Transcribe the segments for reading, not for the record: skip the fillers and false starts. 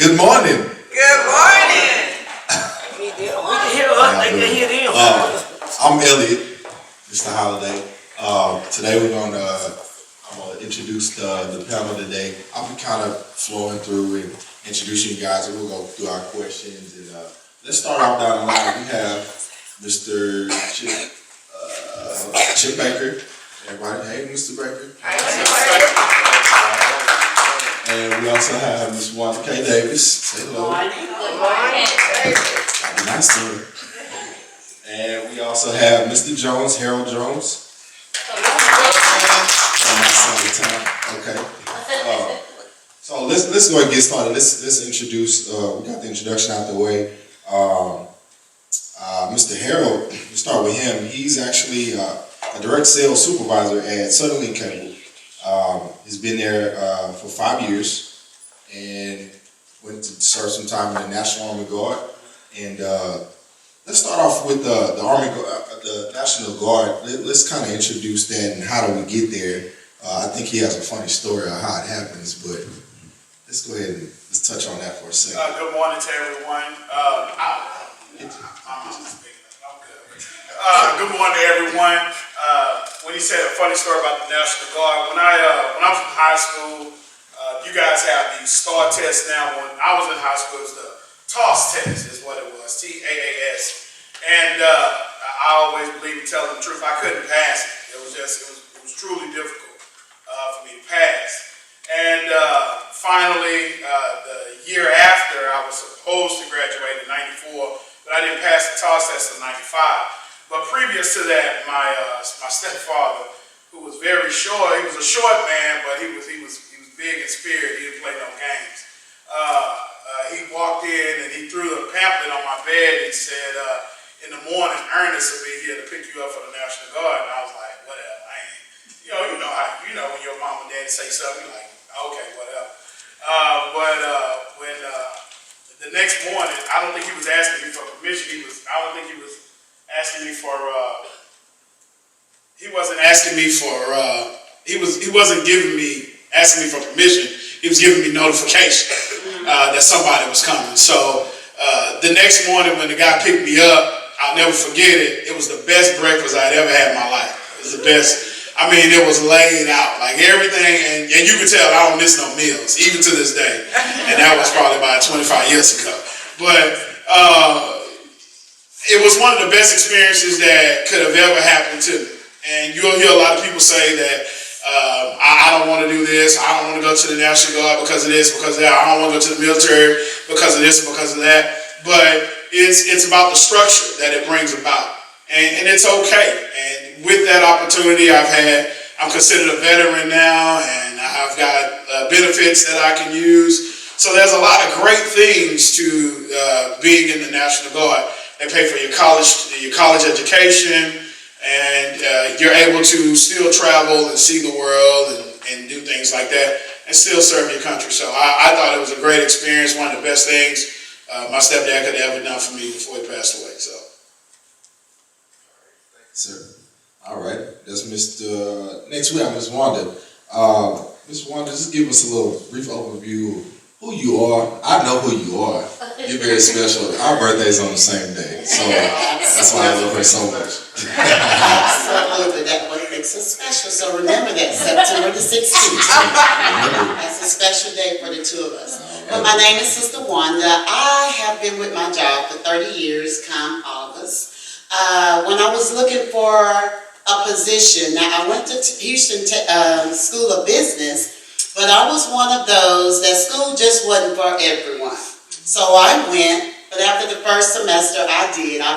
Good morning. Good morning. We can hear us, they can hear them. I'm Elliot, Mr. Holiday. Today I'm gonna introduce the panel today. I'll be kind of flowing through and introducing you guys, and we'll go through our questions. And let's start off down the line. We have Mr. Chip Baker. Everybody, hey, Mr. Baker. And we also have Ms. Wanda K. Davis. Say hello. Good morning. Nice to meet you. And we also have Mr. Jones, Harold Jones. On my side of town. Okay. So let's go ahead and get started. Let's introduce. We got the introduction out the way. Mr. Harold. We'll start with him. He's actually a direct sales supervisor at Southern Cable. He's been there for 5 years and went to serve some time in the National Army Guard. And let's start off with the Army, the National Guard. Let's kind of introduce that and how do we get there. I think he has a funny story on how it happens, but let's go ahead and let's touch on that for a second. Good morning to everyone. Good morning to everyone. When he said a funny story about the National Guard, when I was in high school, you guys have the STAR test now. When I was in high school, it was the TOS test, is what it was, TAAS. And I always believe in telling the truth. I couldn't pass it. It was truly difficult for me to pass. And finally, the year after, I was supposed to graduate in '94, but I didn't pass the TOS test in '95. But previous to that, my stepfather, who was very short, he was a short man, but he was big in spirit. He didn't play no games. He walked in and he threw a pamphlet on my bed and said, "In the morning, Ernest will be here to pick you up for the National Guard." And I was like, "Whatever, I ain't." You know when your mom and daddy say something, you're like, "Okay, whatever." But when the next morning, I don't think he was asking me for permission. He wasn't asking me for asking me for permission. He was giving me notification that somebody was coming. So the next morning when the guy picked me up, I'll never forget it. It was the best breakfast I'd ever had in my life. It was the best. I mean, it was laid out, like everything, and you could tell I don't miss no meals, even to this day. And that was probably about 25 years ago. But it was one of the best experiences that could have ever happened to me. And you'll hear a lot of people say that I don't want to do this, I don't want to go to the National Guard because of this, because of that, I don't want to go to the military because of this, because of that. But it's about the structure that it brings about. And it's okay. And with that opportunity I'm considered a veteran now, and I've got benefits that I can use. So there's a lot of great things to being in the National Guard. They pay for your college education, and you're able to still travel and see the world and do things like that and still serve your country. So I thought it was a great experience, one of the best things my stepdad could have ever done for me before he passed away. So. Sir. All right. That's Mr. Next we have Ms. Wanda. Ms. Wanda, just give us a little brief overview of who you are. I know who you are. You're very special. Our birthday's on the same day, so that's why I love her so much. Absolutely, that's what makes us special. So remember that, September the 16th. That's a special day for the two of us. Well, my name is Sister Wanda. I have been with my job for 30 years, come August. When I was looking for a position, now I went to Houston School of Business, but I was one of those that school just wasn't for everyone. So I went, but after the first semester I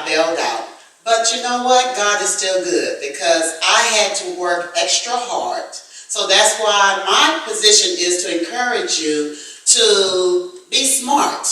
bailed out. But you know what? God is still good because I had to work extra hard. So that's why my position is to encourage you to be smart.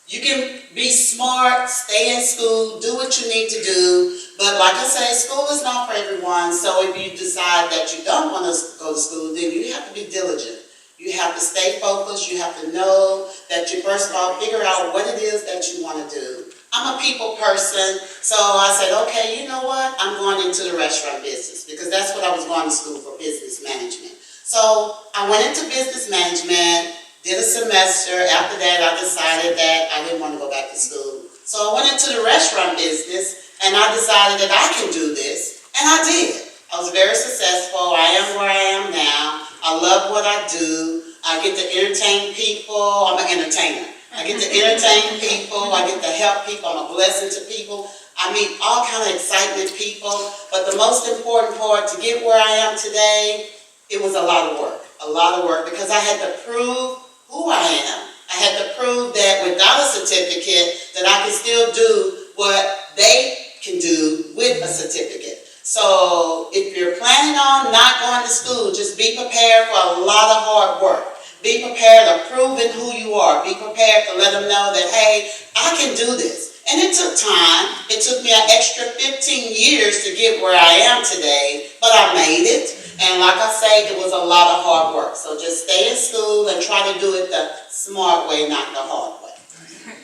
You can be smart, stay in school, do what you need to do. But like I say, school is not for everyone. So if you decide that you don't want to go to school, then you have to be diligent. You have to stay focused. You have to know that you first of all figure out what it is that you want to do. I'm a people person, so I said, okay, you know what? I'm going into the restaurant business because that's what I was going to school for, business management. So I went into business management, did a semester. After that, I decided that I didn't want to go back to school. So I went into the restaurant business, and I decided that I can do this, and I did. I was very successful. I am where I am now. I love what I do. I get to entertain people. I'm an entertainer. I get to entertain people. I get to help people. I'm a blessing to people. I meet all kind of excitement people. But the most important part, to get where I am today, it was a lot of work. A lot of work, because I had to prove who I am. I had to prove that without a certificate, that I can still do what they can do with a certificate. So if you're planning on not going to school, just be prepared for a lot of hard work. Be prepared of proving who you are. Be prepared to let them know that, hey, I can do this. And it took time. It took me an extra 15 years to get where I am today, but I made it. And like I say, it was a lot of hard work. So just stay in school and try to do it the smart way, not the hard way.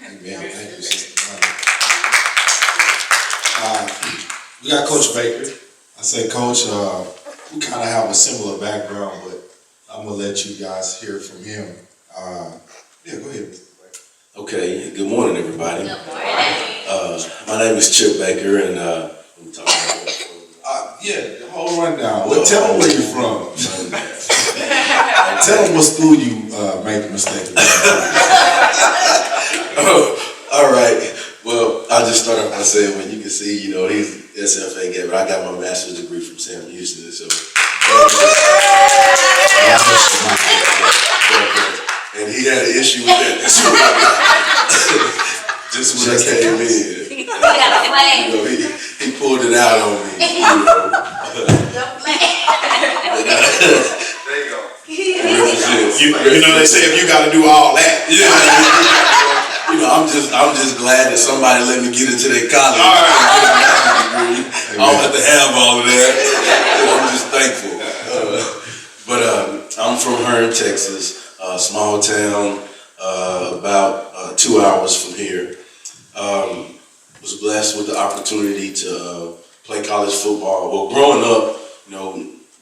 Amen. Thank you, Sister Bonnie. We got Coach Baker. I say, Coach, we kind of have a similar background, but I'm going to let you guys hear from him. Yeah, go ahead, Mr. Baker. Okay, good morning, everybody. Good morning. My name is Chip Baker, and I'm talking about Yeah, the whole rundown. Well, tell them where you're from. Tell them what school you made the mistake of. All right. Well, I'll just start off by saying, when you can see, he's SFA guy, but I got my master's degree from Sam Houston, so. And he had an issue with that. Just when I came in. You got a plan. He pulled it out on me. There you go. They say if you got to do all that. Yeah. I'm just glad that somebody let me get into their college. All right. I don't have to have all of that. I'm just thankful. But I'm from Hearn, Texas, a small town, about 2 hours from here. Was blessed with the opportunity to play college football. Well, growing up,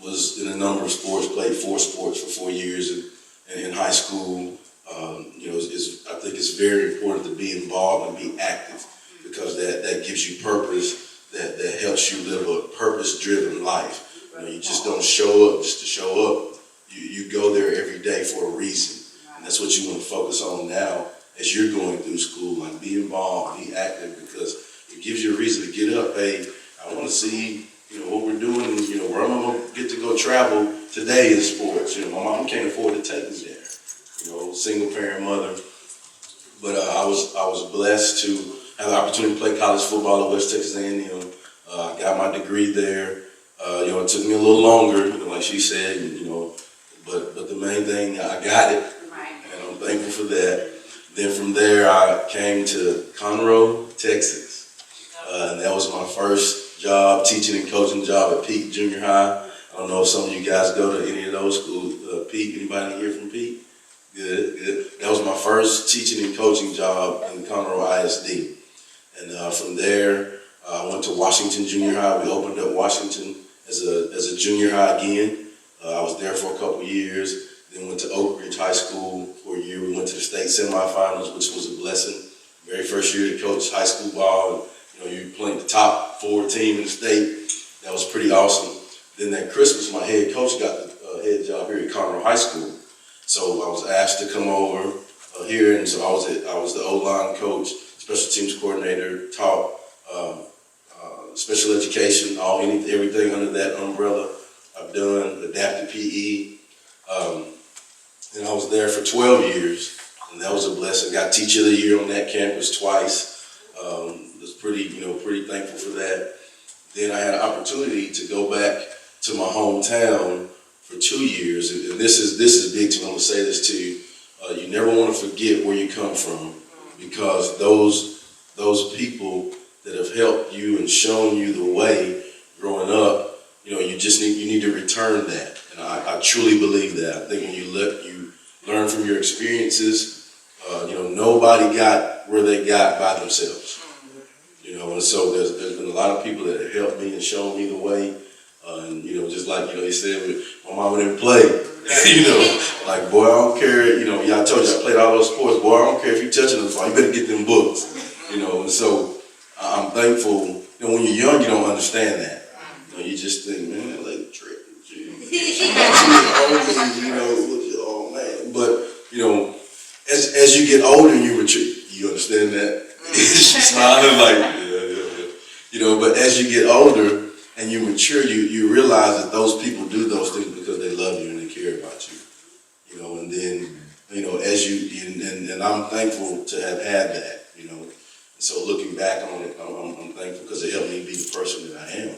was in a number of sports, played 4 sports for 4 years in high school. I think it's very important to be involved and be active, because that gives you purpose, that helps you live a purpose-driven life. You just don't show up just to show up. You go there every day for a reason. And that's what you want to focus on now as you're going through school. Like, be involved, be active, because it gives you a reason to get up. Hey, I want to see, what we're doing, where I'm going to get to go travel today in sports. My mom can't afford to take me there. Single parent mother. But I was blessed to have the opportunity to play college football at West Texas A&M. I got my degree there. It took me a little longer, like she said, but the main thing, I got it. Right. And I'm thankful for that. Then from there, I came to Conroe, Texas. And that was my first job, teaching and coaching job at Peak Junior High. I don't know if some of you guys go to any of those schools. Peak, anybody here from Peak? Good. That was my first teaching and coaching job in Conroe ISD. And from there, I went to Washington Junior High. We opened up Washington as a junior high again. I was there for a couple years. Then went to Oak Ridge High School for a year. We went to the state semifinals, which was a blessing. Very first year to coach high school ball. And, you playing the top 4 team in the state. That was pretty awesome. Then that Christmas, my head coach got the head job here at Conroe High School. So I was asked to come over here, and so I was the O-line coach, special teams coordinator, taught special education, everything under that umbrella. I've done adaptive PE, and I was there for 12 years, and that was a blessing. Got Teacher of the Year on that campus twice. Was pretty thankful for that. Then I had an opportunity to go back to my hometown for 2 years, and this is big to me. I'm gonna say this to you. You never want to forget where you come from, because those people that have helped you and shown you the way growing up, you need to return that. And I truly believe that. I think when you learn from your experiences, nobody got where they got by themselves. And so there's been a lot of people that have helped me and shown me the way. And just like you said, my mama didn't play. You know, like, boy, I don't care, you know, I told you I played all those sports, boy, I don't care if you're touching the ball, you better get them books, you know, and so I'm thankful, you know, when you're young, you don't understand that. You know, you just think, man, that lady trick. You know, oh man, but, you know, as you get older and you mature, you understand that? She's smiling like, yeah. You know, but as you get older and you mature, you realize that those people do those things because they love you and they care about you. You know, and then, you know, as you, and I'm thankful to have had that, you know. And so looking back on it, I'm thankful because it helped me be the person that I am.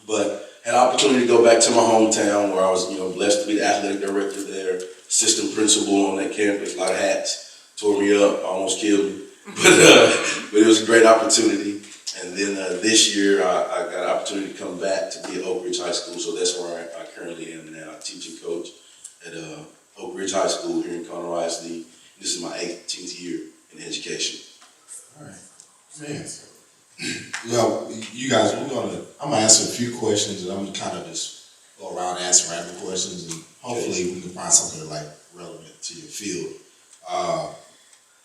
But had an opportunity to go back to my hometown where I was, you know, blessed to be the athletic director there, assistant principal on that campus, a lot of hats, tore me up, almost killed me. But it was a great opportunity. And then this year I got an opportunity to come back to be at Oak Ridge High School, so that's where I currently am now. I teach and coach at Oak Ridge High School here in Conroe ISD. This is my 18th year in education. All right, man. Well, you guys, I'm gonna ask a few questions, and I'm gonna kind of just go around and ask random questions, and hopefully we can find something like relevant to your field.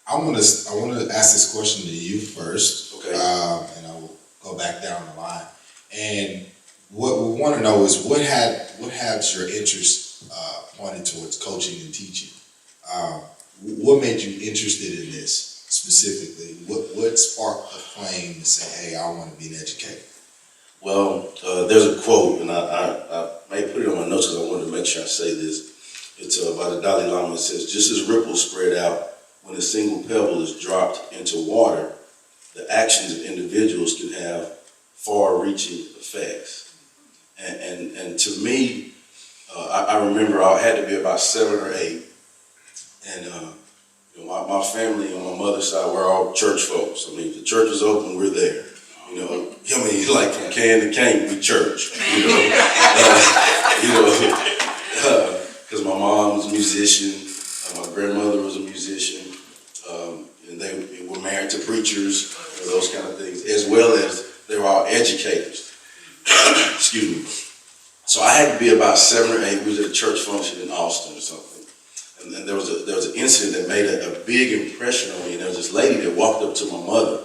I want to ask this question to you first, Okay. And I will go back down the line. And what we want to know is what had your interest pointed towards coaching and teaching? What made you interested in this? Specifically, what sparked the flame to say, hey, I want to be an educator? Well, there's a quote, and I may put it on my notes because I wanted to make sure I say this. It's by the Dalai Lama. It says, just as ripples spread out when a single pebble is dropped into water, the actions of individuals can have far-reaching effects. And to me, I remember I had to be about 7 or 8, and you know, my family on my mother's side, we're all church folks. I mean, if the church is open, we're there. You know, I mean, like from can to can, we church. You know, because my mom was a musician, my grandmother was a musician, and they were married to preachers, you know, those kind of things, as well as they were all educators. Excuse me. So I had to be about 7 or 8. We was at a church function in Austin or something. And then there was an incident that made a big impression on me. And there was this lady that walked up to my mother,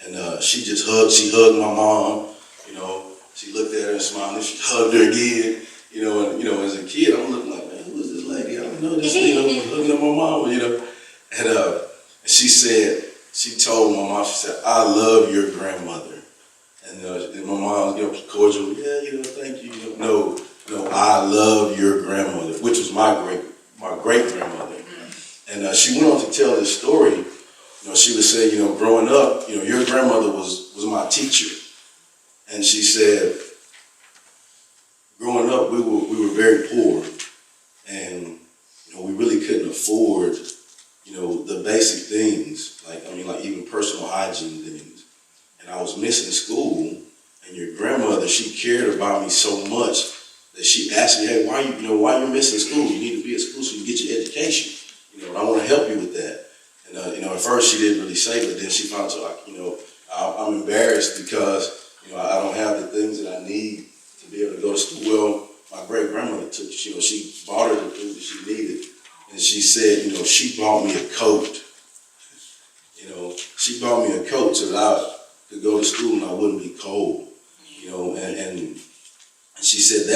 and she hugged my mom. You know, she looked at her and smiled, and she hugged her again. You know, as a kid, I'm looking like, man, who is this lady? I don't know this lady. Hugging up my mom, you know. And she told my mom, she said, I love your grandmother. And my mom, you know, cordial, yeah, you know, thank you. You know, no, I love your grandmother, which was my great grandmother. And she went on to tell this story. You know, she would say, you know, growing up, you know, your grandmother was my teacher. And she said, growing up, we were very poor, and you know, we really couldn't afford, you know, the basic things, like even personal hygiene things. And I was missing school, and your grandmother, she cared about me so much that she asked me, hey, why you missing school? You need to be at school so you get your education. You know, and I want to help you with that. And you know, at first she didn't really say, but then she found out, like, you know, I'm embarrassed because, you know, I don't have the things that I need to be able to go to school. Well, my great grandmother took, you know, she bought her the food that she needed, and she said, you know, she bought me a coat. You know, she bought me a coat so that I could go to school and I wouldn't be cold. You know, and she said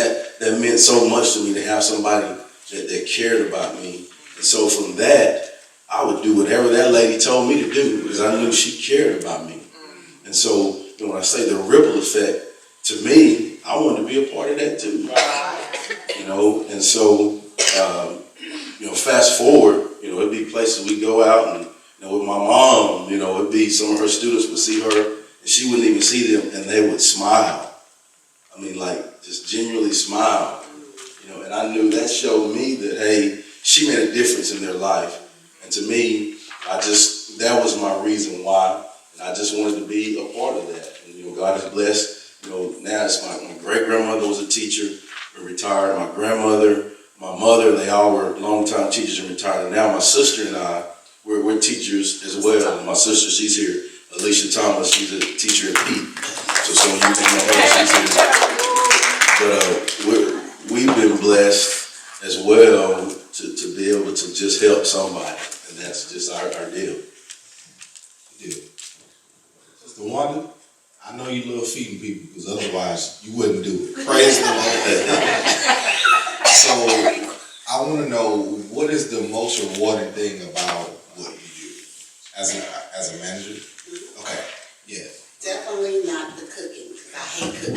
that meant so much to me to have somebody that cared about me. And so from that, I would do whatever that lady told me to do because I knew she cared about me. And so, you know, when I say the ripple effect, to me, I wanted to be a part of that too. You know, and so, you know, fast forward, you know, it'd be places we go out and, you know, with my mom, you know, it'd be some of her students would see her and she wouldn't even see them and they would smile. I mean, like, just genuinely smile. You know, and I knew that showed me that, hey, she made a difference in their life. And to me, that was my reason why. And I just wanted to be a part of that. And, you know, God is blessed. You know, now it's my great-grandmother was a teacher and retired. My grandmother, my mother, they all were long-time teachers and retired. And now my sister and I, we're teachers as well. And my sister, she's here, Alicia Thomas, she's a teacher at Pete. So some of you may know her, she's here. But we've been blessed as well to be able to just help somebody, and that's just our deal. Sister Wanda, I know you love feeding people because otherwise you wouldn't do it. Praise the Lord. So I want to know, what is the most rewarding thing about what you do as a manager? Okay, yeah. Definitely not the cooking, because I hate cooking.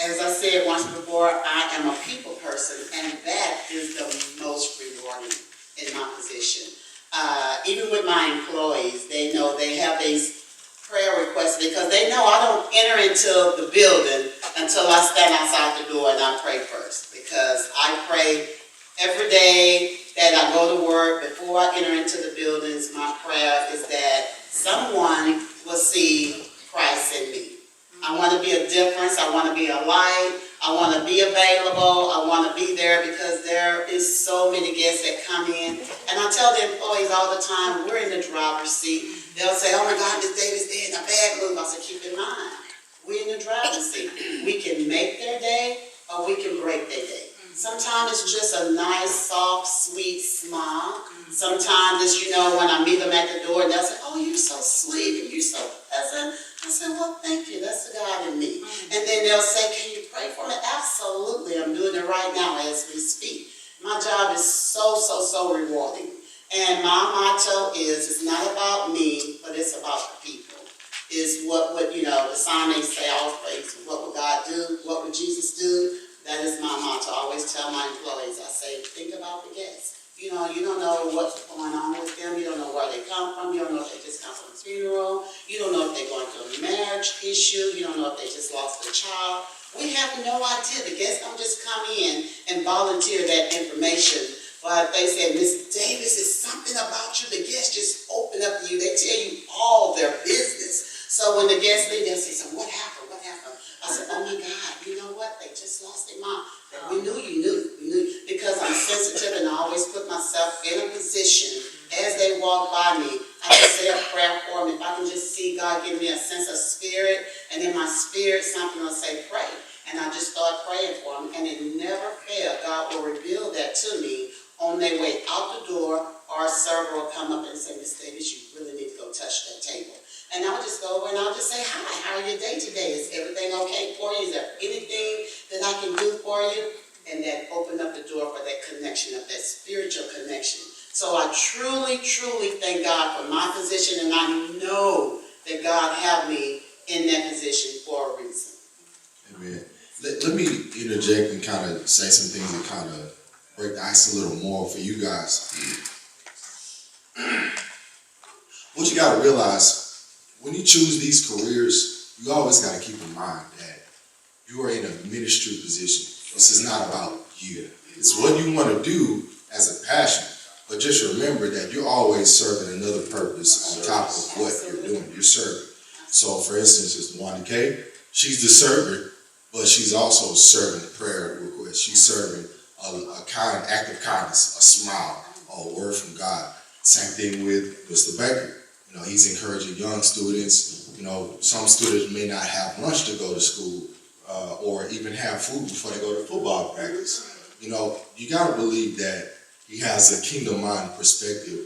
As I said once before, I am a people person, and that is the most rewarding in my position. Even with my employees, they know they have these prayer requests because they know I don't enter into the building until I stand outside the door and I pray first. Because I pray every day that I go to work, before I enter into the buildings, my prayer is that someone will see Christ in me. I want to be a difference. I want to be a light. I want to be available. I want to be there because there is so many guests that come in. And I tell the employees all the time, we're in the driver's seat. They'll say, oh my God, Miss Davis, they're in a bad mood. I say, keep in mind, we're in the driver's seat. We can make their day or we can break their day. Sometimes it's just a nice, soft, sweet smile. Sometimes it's, when I meet them at the door and they'll say, oh, you're so sweet and you're so pleasant. I say, well, thank you. That's the God in me. And then they'll say, can you pray for me? Absolutely. I'm doing it right now as we speak. My job is so rewarding. And my motto is, it's not about me, but it's about the people. Is what would, the psalmist say, always, what would God do? What would Jesus do? That is my motto. I always tell my employees, I say, think about the guests. You don't know what's going on with them. You don't know where they come from. You don't know if they just come from a funeral. You don't know if they're going through a marriage issue. You don't know if they just lost a child. We have no idea. The guests don't just come in and volunteer that information. But they say, Miss Davis, is something about you. The guests just open up to you. They tell you all their business. So when the guests leave, they'll say, so what happened? What happened? I said, oh my God, you know what? They just lost their mom. We knew you knew. Because I'm sensitive and I always put myself in a position as they walk by me. I can say a prayer for them. If I can just see God give me a sense of spirit, and in my spirit something will say pray. And I just start praying for them, and it never fails. God will reveal that to me on their way out the door, or a server will come up and say, Miss Davis, you really need to go touch that table. And I'll just go over and I'll just say, hi, how are your day today? Is everything okay for you? Is there anything that I can do for you? And that opened up the door for that connection, of that spiritual connection. So I truly thank God for my position, and I know that God have me in that position for a reason. Amen. Let me interject and kind of say some things that kind of break the ice a little more for you guys. What you got to realize, when you choose these careers, you always got to keep in mind that you are in a ministry position. This is not about you. It's what you want to do as a passion. But just remember that you're always serving another purpose on top of what you're doing. You're serving. So, for instance, Sister Wanda K, she's the server, but she's also serving prayer requests. She's serving a kind act of kindness, a smile, or a word from God. Same thing with Mr. Baker. He's encouraging young students. Some students may not have lunch to go to school, or even have food before they go to football practice. You got to believe that he has a kingdom mind perspective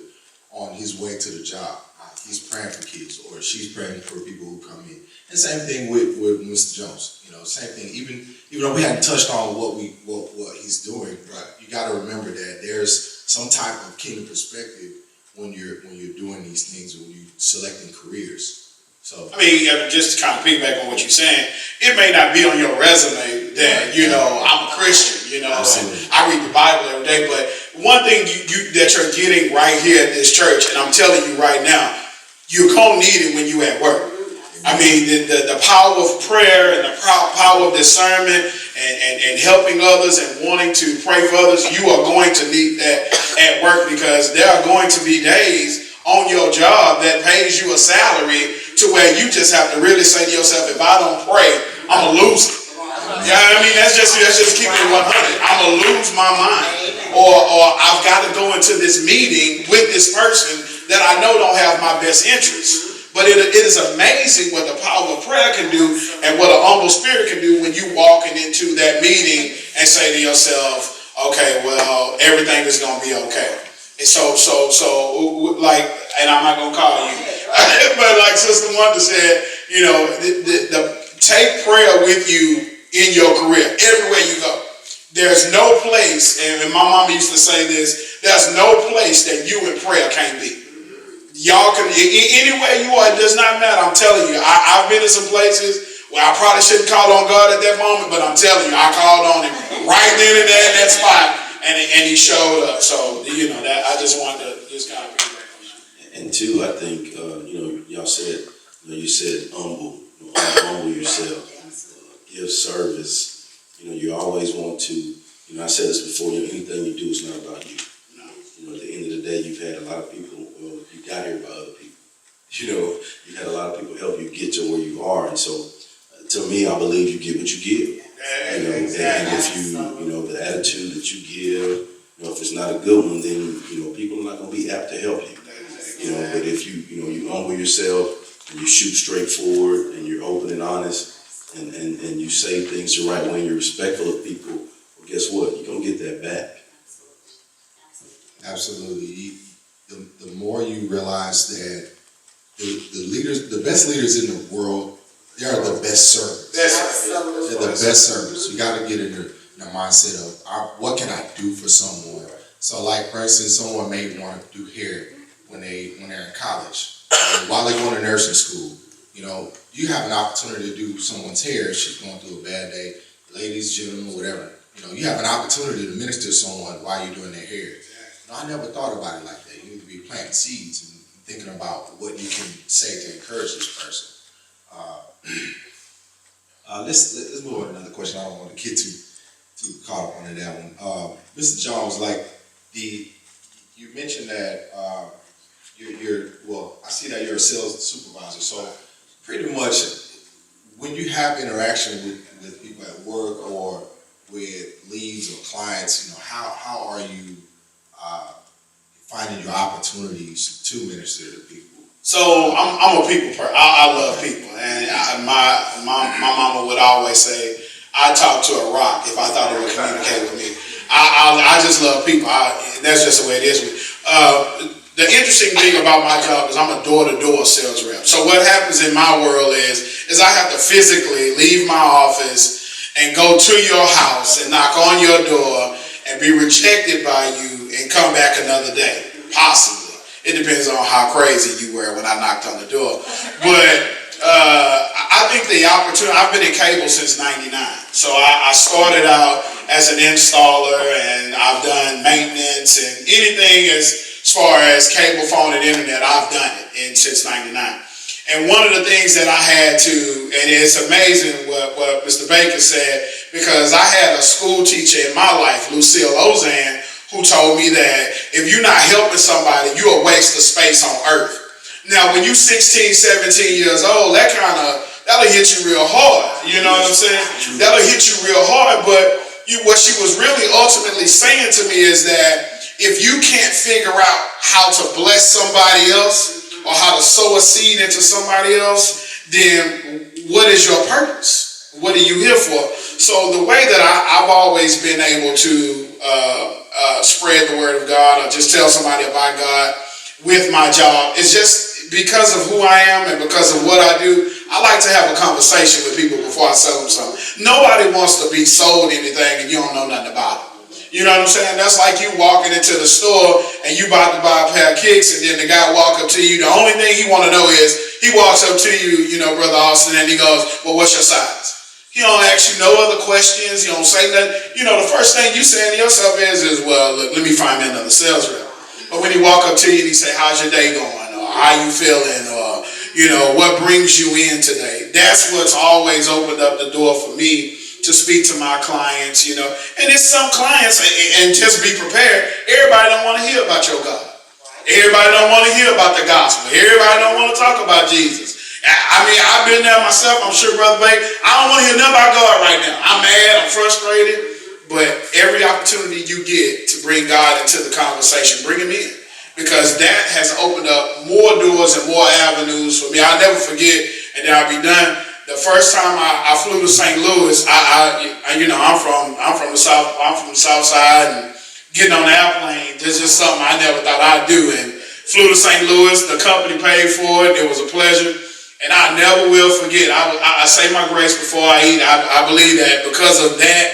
on his way to the job. He's praying for kids, or she's praying for people who come in. And same thing with Mr. Jones. Same thing. Even though we hadn't touched on what he's doing, but you got to remember that there's some type of kingdom perspective when you're doing these things, when you're selecting careers. So just to kind of piggyback on what you're saying, it may not be on your resume that I'm a Christian. I read the Bible every day, but one thing that you're getting right here at this church, and I'm telling you right now, you're gonna need it when you at work. The power of prayer and the power of discernment and helping others and wanting to pray for others, you are going to need that at work, because there are going to be days on your job that pays you a salary to where you just have to really say to yourself, if I don't pray, I'm gonna lose it. That's just keeping it 100. I'm gonna lose my mind, or I've got to go into this meeting with this person that I know don't have my best interest. But it is amazing what the power of prayer can do and what an humble spirit can do when you walking into that meeting and say to yourself, okay, well, everything is going to be okay. And so, like, and I'm not going to call you, but like Sister Wanda said, you know, take prayer with you in your career, everywhere you go. There's no place, and my mama used to say this, there's no place that you in prayer can't be. Y'all can, anywhere you are, it does not matter. I'm telling you, I've been in some places where I probably shouldn't call on God at that moment, but I'm telling you, I called on him right then and there in that spot, and he showed up. So, you know, that I just wanted to just kind of piggyback on that. And two, I think, you know, y'all said, you said humble yourself, give service. You know, you always want to, you know, I said this before, you know, anything you do is not about you. You know, at the end of the day, you've had a lot of people, well, you got here by other people. You know, you had a lot of people help you get to where you are. And so, to me, I believe you get what you give. You know, and if you know, the attitude that you give, you know, if it's not a good one, then, you know, people are not going to be apt to help you. You know, but if you humble yourself and you shoot straight forward and you're open and honest, and you say things the right way and you're respectful of people, well, guess what? You're going to get that back. Absolutely. The more you realize that the best leaders in the world, they are the best servants. They're the best servants. You got to get in the mindset of what can I do for someone. So, like for instance, someone may want to do hair when they're in college, while they're going to nursing school. You know, you have an opportunity to do someone's hair. She's going through a bad day, ladies, gentlemen, whatever. You know, you have an opportunity to minister to someone while you're doing their hair. You know, I never thought about it like that. You need to be planting seeds and thinking about what you can say to encourage this person. Let's move on to another question. I don't want to get too caught up on that one. Mr. Jones, like you mentioned that I see that you're a sales supervisor. So pretty much when you have interaction with people at work or with leads or clients, you know, how are you finding your opportunities to minister to people? So I'm a people person. I love people, and my mama would always say, "I talk to a rock if I thought it would communicate with me." I just love people. That's just the way it is. The interesting thing about my job is I'm a door-to-door sales rep. So what happens in my world is I have to physically leave my office and go to your house and knock on your door and be rejected by you and come back another day, possibly. It depends on how crazy you were when I knocked on the door. But I think the opportunity, I've been in cable since '99. So I started out as an installer, and I've done maintenance and anything as far as cable, phone, and internet, I've done it since '99. And one of the things that I had to, and it's amazing what Mr. Baker said, because I had a school teacher in my life, Lucille Ozan, who told me that if you're not helping somebody, you're a waste of space on earth. Now, when you're 16, 17 years old, that'll hit you real hard. You know what I'm saying? That'll hit you real hard. But what she was really ultimately saying to me is that if you can't figure out how to bless somebody else or how to sow a seed into somebody else, then what is your purpose? What are you here for? So the way that I've always been able to spread the word of God or just tell somebody about God with my job is just because of who I am and because of what I do. I like to have a conversation with people before I sell them something. Nobody wants to be sold anything and you don't know nothing about it. You know what I'm saying? That's like you walking into the store and you about to buy a pair of kicks and then the guy walk up to you. The only thing he want to know is he walks up to you, you know, Brother Austin, and he goes, well, what's your size? He don't ask you no other questions. He don't say nothing. You know, the first thing you saying to yourself is, well, look, let me find me another sales rep. But when he walk up to you and he say, how's your day going? Or how you feeling? Or, you know, what brings you in today? That's what's always opened up the door for me to speak to my clients, you know. And it's some clients, and just be prepared, everybody don't want to hear about your God. Everybody don't want to hear about the gospel. Everybody don't want to talk about Jesus. I mean, I've been there myself. I'm sure Brother Blake, I don't want to hear nothing about God right now. I'm mad, I'm frustrated, but every opportunity you get to bring God into the conversation, bring him in. because that has opened up more doors and more avenues for me. I'll never forget, and then I'll be done. The first time I flew to St. Louis, I'm from the South Side, and getting on the airplane, this is just something I never thought I'd do. And flew to St. Louis, the company paid for it. It was a pleasure, and I never will forget. I say my grace before I eat. I believe that because of that,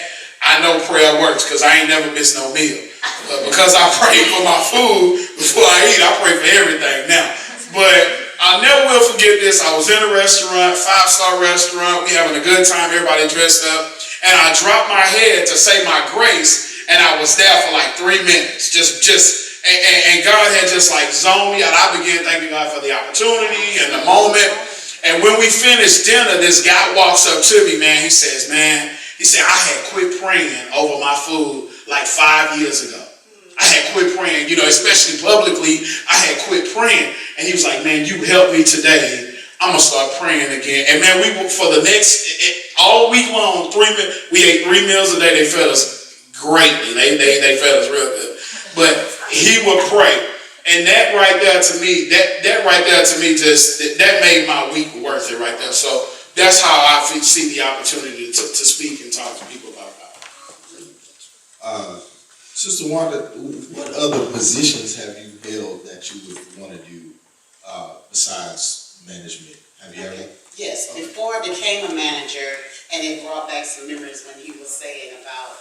I know prayer works, because I ain't never missed no meal. But because I pray for my food before I eat, I pray for everything now. But I never will forget this. I was in a restaurant, 5-star restaurant. We having a good time, everybody dressed up. And I dropped my head to say my grace, and I was there for like 3 minutes. And God had just like zoned me out. I began thanking God for the opportunity and the moment. And when we finished dinner, this guy walks up to me, man. He said, I had quit praying over my food like 5 years ago. I had quit praying, especially publicly, I had quit praying. And he was like, man, you helped me today. I'm going to start praying again. And man, for the next, all week long, we ate 3 meals a day. They fed us greatly. They fed us real good. But he would pray. And that right there to me, that made my week worth it right there. So that's how I see the opportunity to speak and talk to people about God. Sister Wanda, what other positions have you held that you would want to do besides management? Have you ever? Yes, before I became a manager, and it brought back some memories when he was saying about,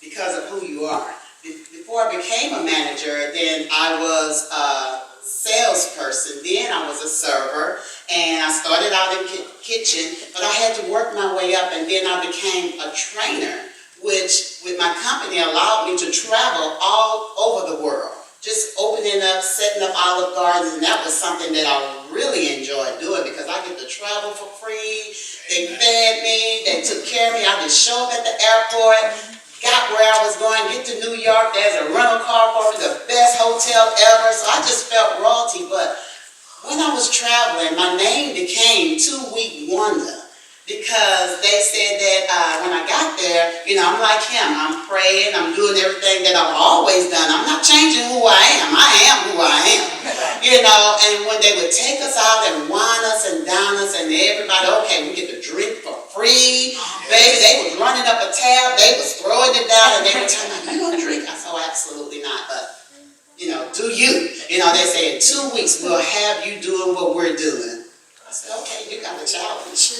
because of who you are. Before I became a manager, then I was a salesperson, then I was a server, and I started out in kitchen, but I had to work my way up, and then I became a trainer, which with my company allowed me to travel all over the world, just opening up, setting up Olive Gardens, and that was something that I really enjoyed doing because I get to travel for free. They fed me, they took care of me. I just show up at the airport, got where I was going, get to New York, there's a rental car for me, the best hotel ever, so I just felt royalty. But when I was traveling, my name became 2-week wonder. Because they said that when I got there, I'm like him. I'm praying, I'm doing everything that I've always done. I'm not changing who I am. I am who I am. And when they would take us out and wine us and dine us and everybody, okay, we get to drink for free. Baby, they was running up a tab, they was throwing it down, and they were telling me, you gonna drink? I said, oh, absolutely not, but, do you? They say in 2 weeks we'll have you doing what we're doing. I said, okay, you got a challenge.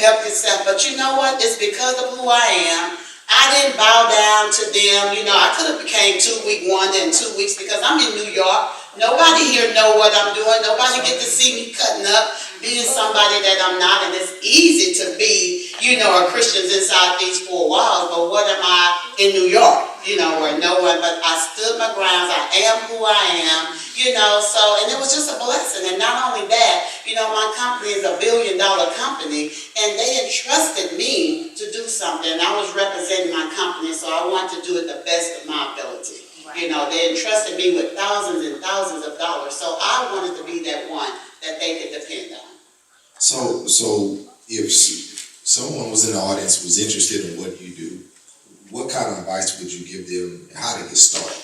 Help yourself. But you know what? It's because of who I am. I didn't bow down to them. I could have became 2-week wonder in 2 weeks because I'm in New York. Nobody here know what I'm doing. Nobody get to see me cutting up, being somebody that I'm not. And it's easy to be, a Christian inside these 4 walls. But what am I in New York? Where no one, but I stood my grounds. I am who I am, and it was just a blessing. And not only that, my company is $1 billion company, and they entrusted me to do something. I was representing my company, so I wanted to do it the best of my ability. Right. They entrusted me with thousands and thousands of dollars, so I wanted to be that one that they could depend on. So if someone was in the audience was interested in what you do, what kind of advice would you give them how to get started?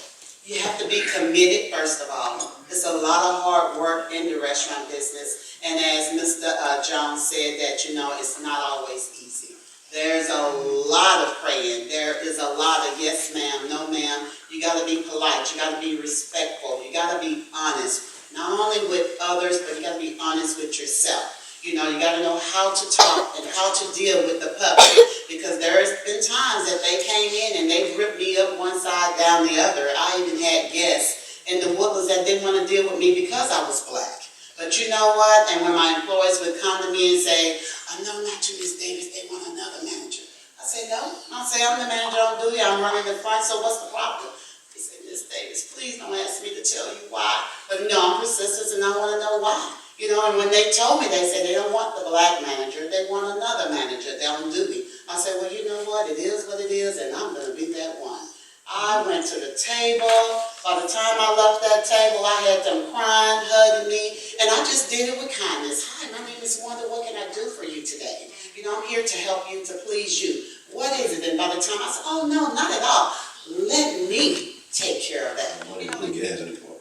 You have to be committed, first of all. It's a lot of hard work in the restaurant business. And as Mr. Jones said that, it's not always easy. There's a lot of praying. There is a lot of yes ma'am, no ma'am. You got to be polite. You got to be respectful. You got to be honest. Not only with others, but you got to be honest with yourself. You got to know how to talk and how to deal with the public, because there's been times that they came in and they ripped me up one side, down the other. I even had guests in the Woodlands that didn't want to deal with me because I was black. But you know what? And when my employees would come to me and say, oh, no, not you, Ms. Davis, they want another manager. I say, no. I say, I'm the manager on duty. I'm running the front, so what's the problem? He said, Ms. Davis, please don't ask me to tell you why. But I'm persistent and I want to know why. And when they told me, they said they don't want the black manager, they want another manager on duty. I said, well, you know what, it is what it is, and I'm going to be that one. I went to the table. By the time I left that table, I had them crying, hugging me, and I just did it with kindness. Hi, my name is Wanda. What can I do for you today? I'm here to help you, to please you. What is it? And by the time I said, oh, no, not at all. Let me take care of that. The gas in the car.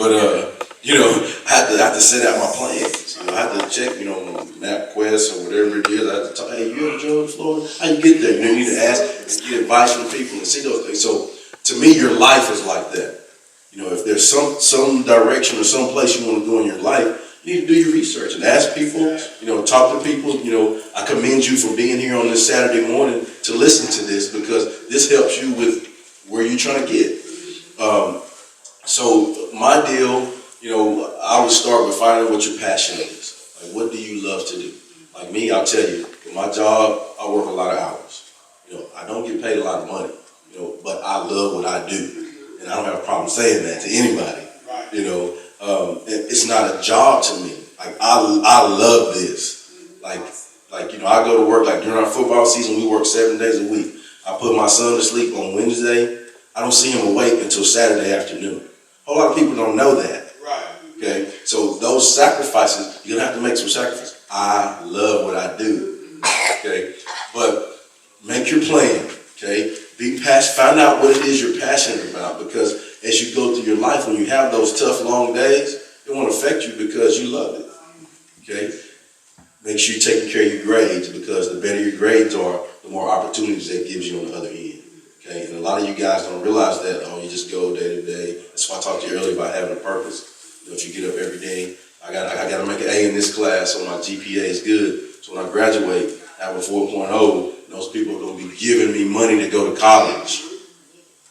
You know, I have to set out my plans. You know, I have to check, you know, MapQuest or whatever it is. I have to talk, hey, you in Georgia, Florida? How you get there? You know, you need to ask and get advice from people and see those things. So to me, your life is like that. You know, if there's some direction or some place you want to go in your life, you need to do your research and ask people, you know, talk to people. You know, I commend you for being here on this Saturday morning to listen to this, because this helps you with where you're trying to get. So my deal, you know, I would start with finding out what your passion is. Like, what do you love to do? Like me, I'll tell you, in my job, I work a lot of hours. You know, I don't get paid a lot of money, you know, but I love what I do. And I don't have a problem saying that to anybody. You know, it's not a job to me. Like, I love this. Like, you know, I go to work, like during our football season, we work 7 days a week. I put my son to sleep on Wednesday. I don't see him awake until Saturday afternoon. A whole lot of people don't know that. Right. Okay, so those sacrifices, you're gonna have to make some sacrifices. I love what I do. Okay, but make your plan. Okay, be passionate. Find out what it is you're passionate about, because as you go through your life, when you have those tough, long days, it won't affect you because you love it. Okay, make sure you're taking care of your grades, because the better your grades are, the more opportunities that gives you on the other end. Okay, and a lot of you guys don't realize that. Oh, you just go day to day. That's why I talked to you earlier about having a purpose. You know, if you get up every day, I got to make an A in this class, so my GPA is good. So when I graduate, I have a 4.0. Those people are going to be giving me money to go to college.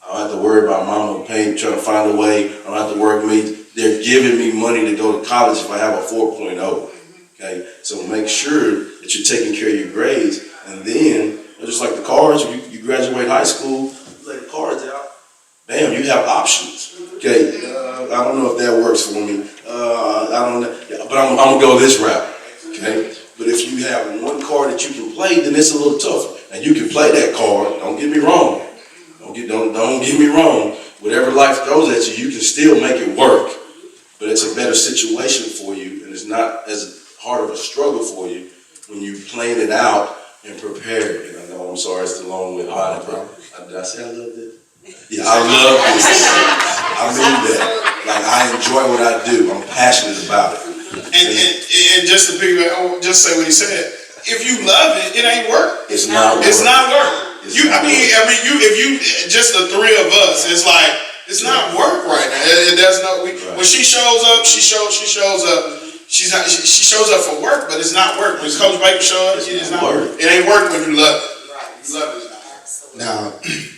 I don't have to worry about mama paying, trying to find a way. I don't have to worry with me. They're giving me money to go to college if I have a 4.0. Okay, so make sure that you're taking care of your grades, and then just like the cards, you graduate high school, you lay the cards out. Bam, you have options. Okay, I don't know if that works for me. I don't know, but I'm gonna go this route. Okay, but if you have one card that you can play, then it's a little tougher. And you can play that card. Don't get me wrong. Don't get me wrong. Whatever life throws at you, you can still make it work. But it's a better situation for you, and it's not as hard of a struggle for you when you plan it out and prepare it. And I know, I'm sorry, it's the long way about it, but did I say I love this? Yeah, I love this. I mean that. Like, I enjoy what I do. I'm passionate about it. And just to piggyback, just say what he said. If you love it, it ain't work. It's not work. It's not work. If you just the three of us, it's like it's not work right now. There's no. When she shows up, she shows up. She shows up for work, but it's not work. When Coach Baker shows up, it's not work. It ain't work when you love it. Right. You love it. Now,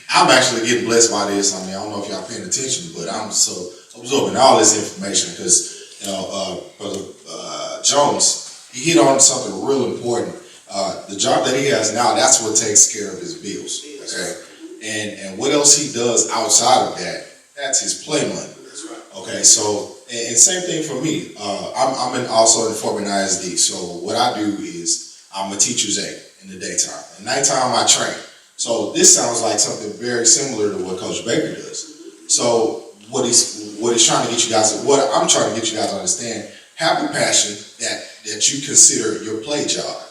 I'm actually getting blessed by this. I mean, I don't know if y'all paying attention, but I'm so absorbing all this information because, you know, Brother Jones, he hit on something real important. The job that he has now, that's what takes care of his bills. Okay, and what else he does outside of that, that's his play money. Okay, so and same thing for me. I'm also in Fort Bend ISD. So what I do is I'm a teacher's aide in the daytime. At nighttime I train. So this sounds like something very similar to what Coach Baker does. So what he's trying to get you guys, what I'm trying to get you guys to understand, have a passion that you consider your play job.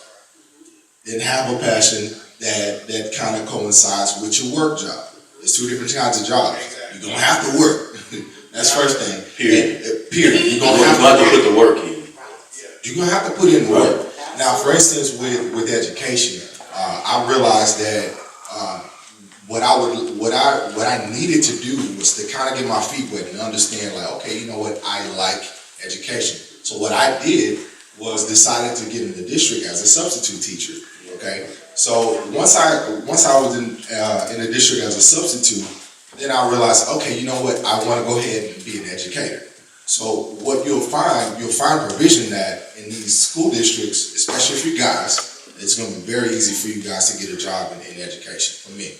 Then have a passion that kind of coincides with your work job. There's two different kinds of jobs. You're gonna have to work. That's first thing. Period. You're gonna have to put the work in. You're gonna have to put in the work. Now, for instance, with education, I realized that what I needed to do was to kind of get my feet wet and understand, like, okay, you know what, I like education. So what I did was decided to get in the district as a substitute teacher. Okay, so once I was in the district as a substitute, then I realized, okay, you know what, I want to go ahead and be an educator. So what you'll find provision that in these school districts, especially for you guys, it's going to be very easy for you guys to get a job in education. For me,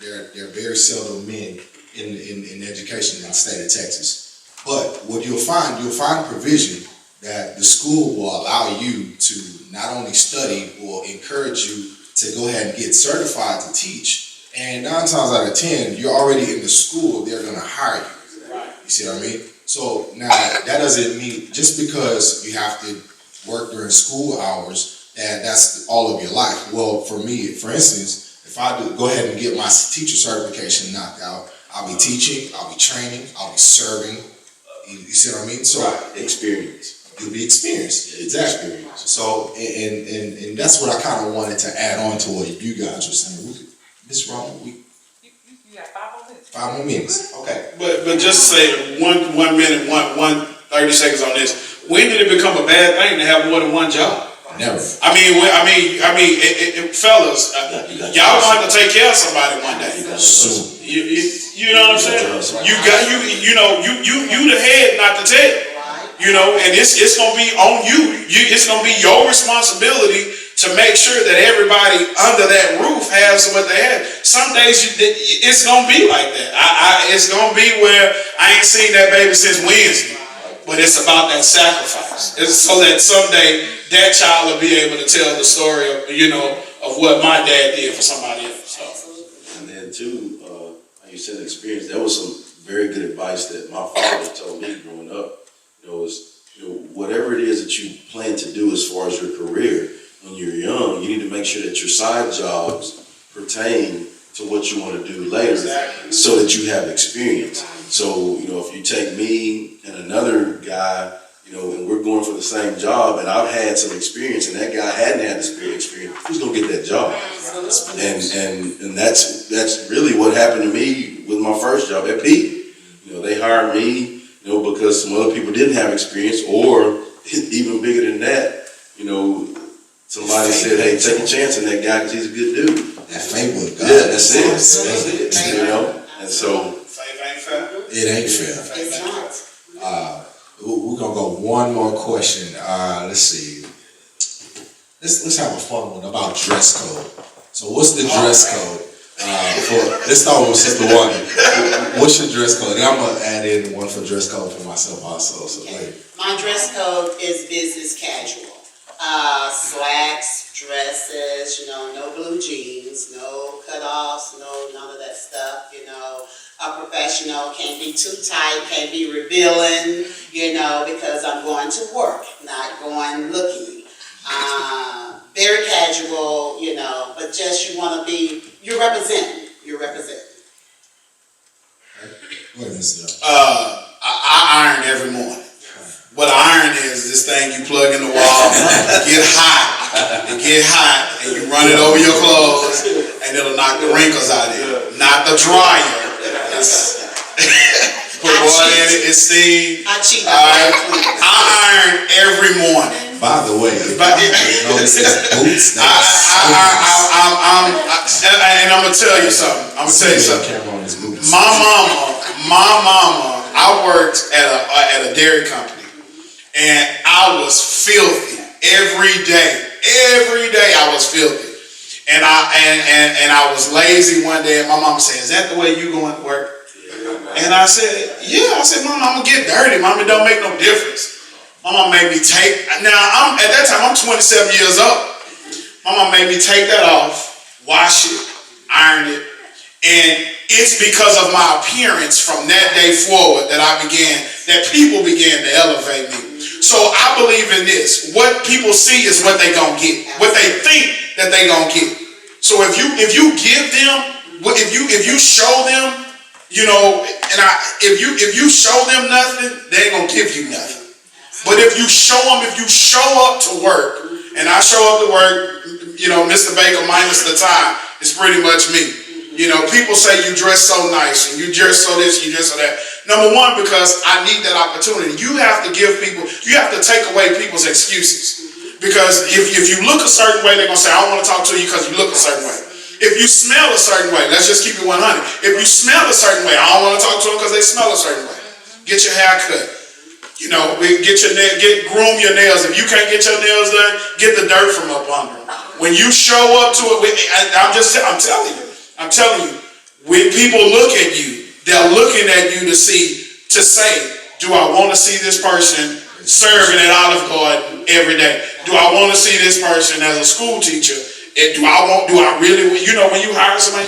there are very seldom men in education in the state of Texas. But what you'll find provision that the school will allow you to not only study, will encourage you to go ahead and get certified to teach. And 9 times out of 10, you're already in the school, they're going to hire you. You see what I mean? So now that doesn't mean just because you have to work during school hours and that's all of your life. Well, for me, for instance, if I go ahead and get my teacher certification knocked out, I'll be teaching, I'll be training, I'll be serving You see what I mean? So Experience. you'll be experienced. Yeah, Exactly. experience. So and that's what I kind of wanted to add on to what you guys were saying. Miss Roma, You got 5 more minutes. 5 more minutes. Okay. But just say one minute, 30 seconds on this. When did it become a bad thing to have more than one job? Never. Fellas, y'all gonna have to take care of somebody one day. Soon. You know what I'm saying? You the head, not the tail. You know, and it's gonna be on you. It's gonna be your responsibility to make sure that everybody under that roof has what they have. Some days it's gonna be like that. It's gonna be where I ain't seen that baby since Wednesday. But it's about that sacrifice. It's so that someday that child will be able to tell the story of, of what my dad did for somebody else. So. And then too, like you said, experience. That was some very good advice that my father told me growing up. Whatever it is that you plan to do as far as your career, when you're young, you need to make sure that your side jobs pertain to what you want to do later, so that you have experience. So, if you take me and another guy, and we're going for the same job, and I've had some experience, and that guy hadn't had the experience, who's gonna get that job? And that's really what happened to me with my first job at Peak. They hired me, because some other people didn't have experience, or even bigger than that, somebody said, "Hey, take a chance on that guy because he's a good dude." That favor of God. Yeah, that's it. That's it. And so Faith ain't fair. It ain't fair. It's not. We're gonna go one more question. Let's see. Let's have a fun one about dress code. So what's the dress code? Let's start with Sister Wanda. What's your dress code? And I'm gonna add in one for dress code for myself also. So Okay. My dress code is business casual. Slacks, dresses, no blue jeans, no cutoffs, none of that stuff, A professional, can't be too tight, can't be revealing, because I'm going to work, not going looking. Very casual, but just you're representing. go ahead, Mr. Young. I iron every morning. What I iron is this thing you plug in the wall, get hot, and you run it over your clothes, and it'll knock the wrinkles out of it. Not the dryer. Put water in it, it's steam. I cheat. I iron every morning. By the way, if I notice his boots, and I'm gonna tell you something. Camera on his boots. My mama, I worked at a dairy company. And I was filthy every day. Every day I was filthy. And I was lazy one day, and my mama said, "Is that the way you going to work?" And I said, "Yeah." I said, "Mama, I'm gonna get dirty. Mama, it don't make no difference." My mama made me take. Now at that time I'm 27 years old. My mama made me take that off, wash it, iron it, and it's because of my appearance from that day forward that people began to elevate me. So I believe in this. What people see is what they gonna get. What they think that they gonna get. So if you give them, if you show them, if you show them nothing, they ain't gonna give you nothing. But if you show up to work, and I show up to work, Mr. Baker minus the time, it's pretty much me. People say you dress so nice, and you dress so this, you dress so that. Number one, because I need that opportunity. You have to take away people's excuses. Because if you look a certain way, they're going to say, "I don't want to talk to you because you look a certain way." If you smell a certain way, let's just keep it 100. If you smell a certain way, I don't want to talk to them because they smell a certain way. Get your hair cut. Groom your nails. If you can't get your nails done, get the dirt from up under them. When you show up to it, I'm telling you, when people look at you, they're looking at you to say, do I want to see this person serving at Olive Garden every day? Do I want to see this person as a school teacher? Do I really, when you hire somebody,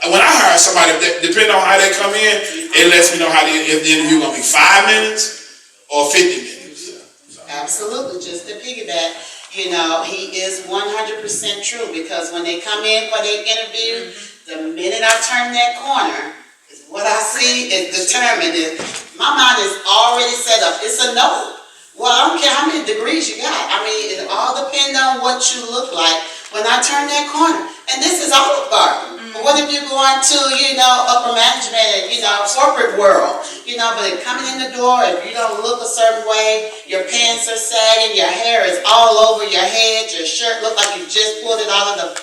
when I hire somebody, depending on how they come in, it lets me know if the interview going to be 5 minutes or 50 minutes. Absolutely, just to piggyback, he is 100% true, because when they come in for their interview, the minute I turn that corner, what I see is determined. My My mind is already set up. It's a no. Well, I don't care how many degrees you got. I mean, it all depends on what you look like when I turn that corner. And this is Olive Garden. But what if you're going to, upper management and, corporate world? But coming in the door, if you don't look a certain way, your pants are sagging, your hair is all over your head, your shirt looks like you just pulled it out of the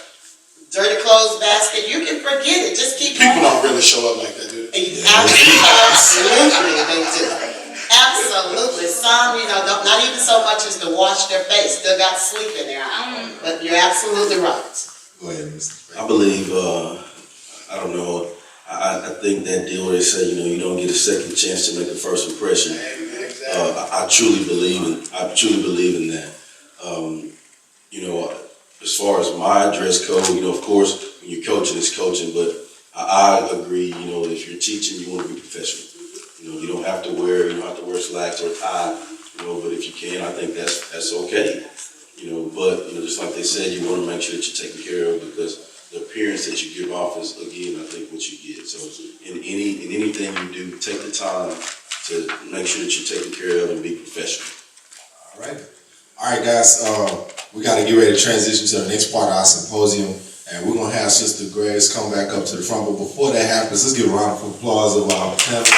dirty clothes basket, you can forget it. Just keep People going. don't really show up like that, do they? Absolutely, they do. Absolutely. Some, not even so much as to wash their face. Still got sleep in their eye. But you're absolutely right. Go ahead, Mr. I believe, I don't know, I think that deal where they say, you don't get a second chance to make a first impression. I truly believe in that. As far as my dress code, of course, when you're coaching, it's coaching, but I agree, if you're teaching, you want to be professional. You don't have to wear slacks or a tie, but if you can, I think that's okay. But just like they said, you want to make sure that you're taken care of, because the appearance that you give off is, again, I think what you get. So in anything you do, take the time to make sure that you're taken care of and be professional. All right, guys. We got to get ready to transition to the next part of our symposium, and we're gonna have Sister Grace come back up to the front. But before that happens, let's give a round of applause of our panel.